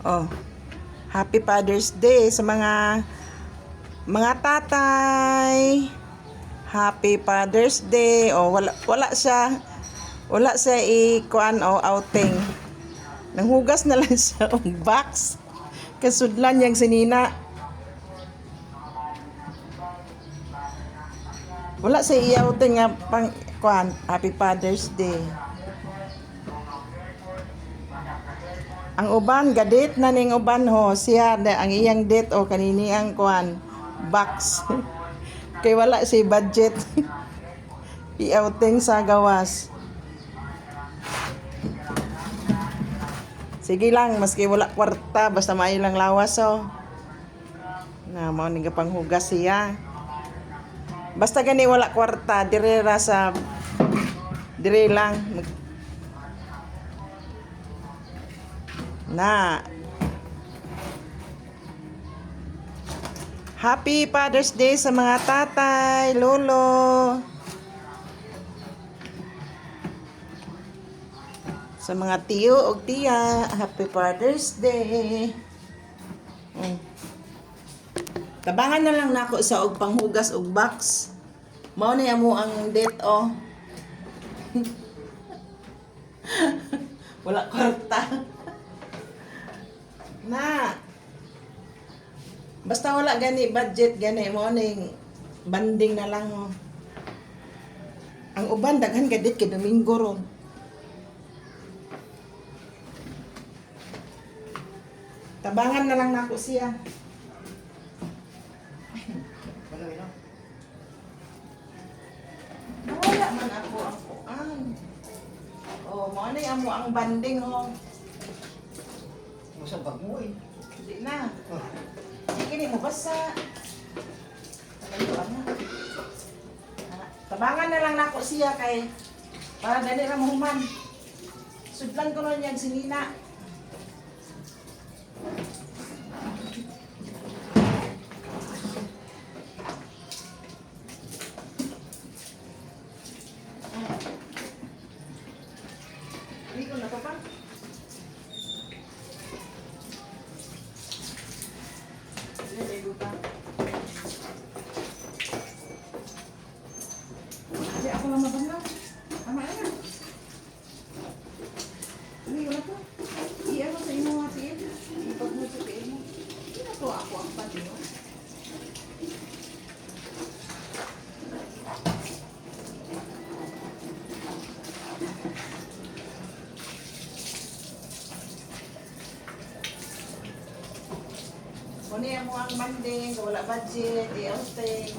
Oh, Happy Father's Day sa mga tatay. Happy Father's Day. Oh, wala siya. Wala siya ikuan o outing. Nanghugas na lang siya og box. Kasudlan yang sinina. Wala siya i-outing nga pang kuan Happy Father's Day. Ang uban gadit na ning uban ho siya ang iyang date o kanini ang kuan box. Kay wala si budget. I-outing sa gawas. Sige lang maski wala kwarta basta may lang lawas oh. Na mao ning panghugas siya. Basta gani wala kwarta dire lang na. Happy Father's Day sa mga tatay, lolo. Sa mga tiyo o tiya, Happy Father's Day. Tabangan na lang nako sa og panghugas og box. Mao ni amo ang date oh. Wala kwarta. Na. Basta wala gani budget gani mo ning banding na lang oh. Ang uban daghan gadit kay Domingo ron. Tabangan na lang nako siya. Wala man ako ang kuan. Oh, mo ni amo ang banding oh. Masa bag mo eh. Hindi na. Sige ni mo basa. Tabangan na lang nako siya kay para dali ra mahuman. Sudlan ko ron yang sinina. Hindi ko na pa. Hindi ako lang mabanda. Tama na. Hindi ko na po. Iyan mo sa imo nga tiyan. Ipag mo sa tiyan mo. Hindi na po ako ang pati. Muna mo ang banding, wala budget, i-outing.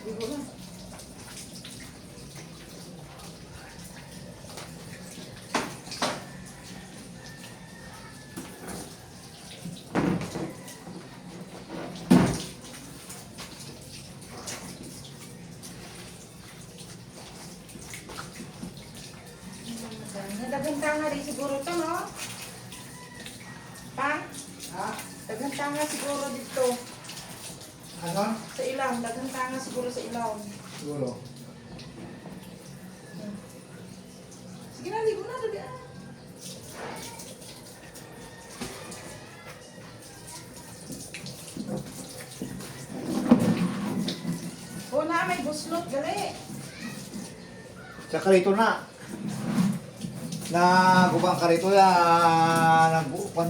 Ibu na. Daghang tanga rin siguro to, no? Pa? Ha? Daghang tanga siguro dito. Ano? Sa ilaw. Daghang tanga siguro sa ilaw. Siguro. Sige na, ligo na. Dali ah. O na, may buslot. Gali. Tsaka rito na. Nagubang ka rito ya. Nagbuupan.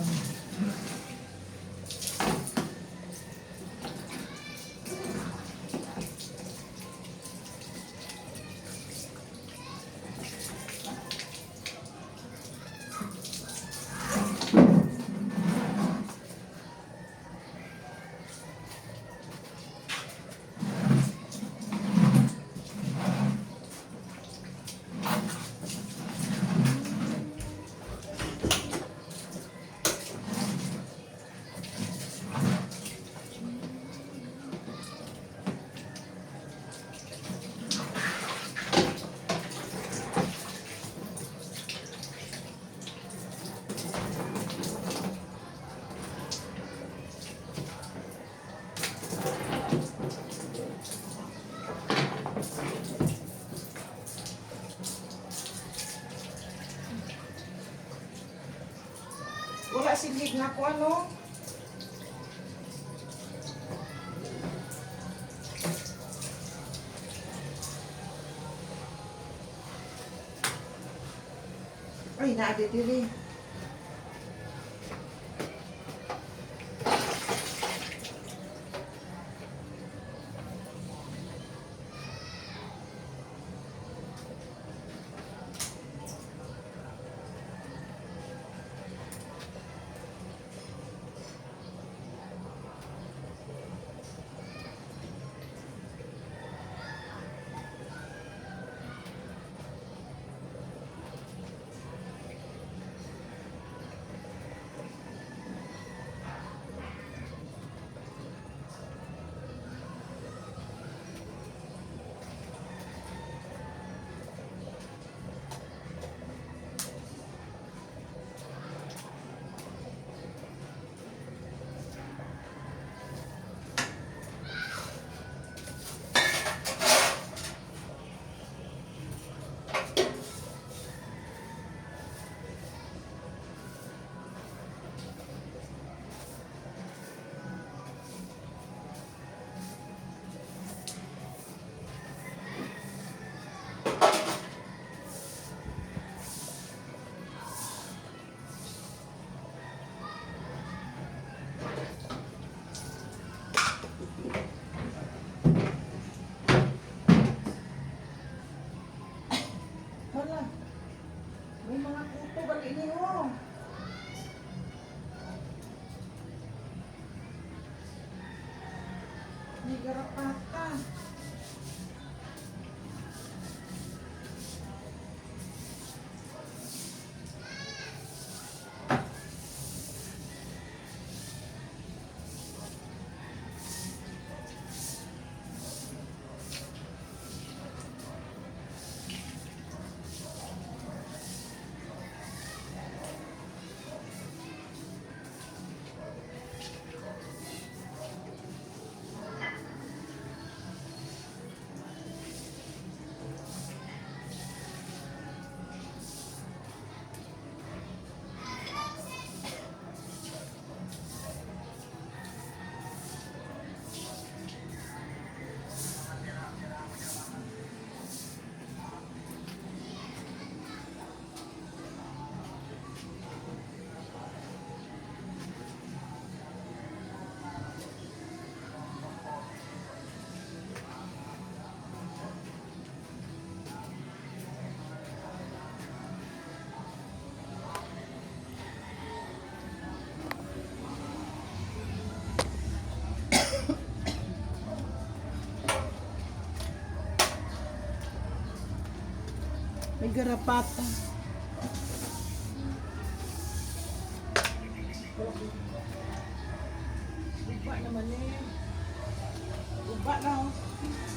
Wala silig na ko ano. Ay, naadi dili. Wala. May mga kuto bali niyo. May garapata. May garapata. Guba naman eh. Guba na oh.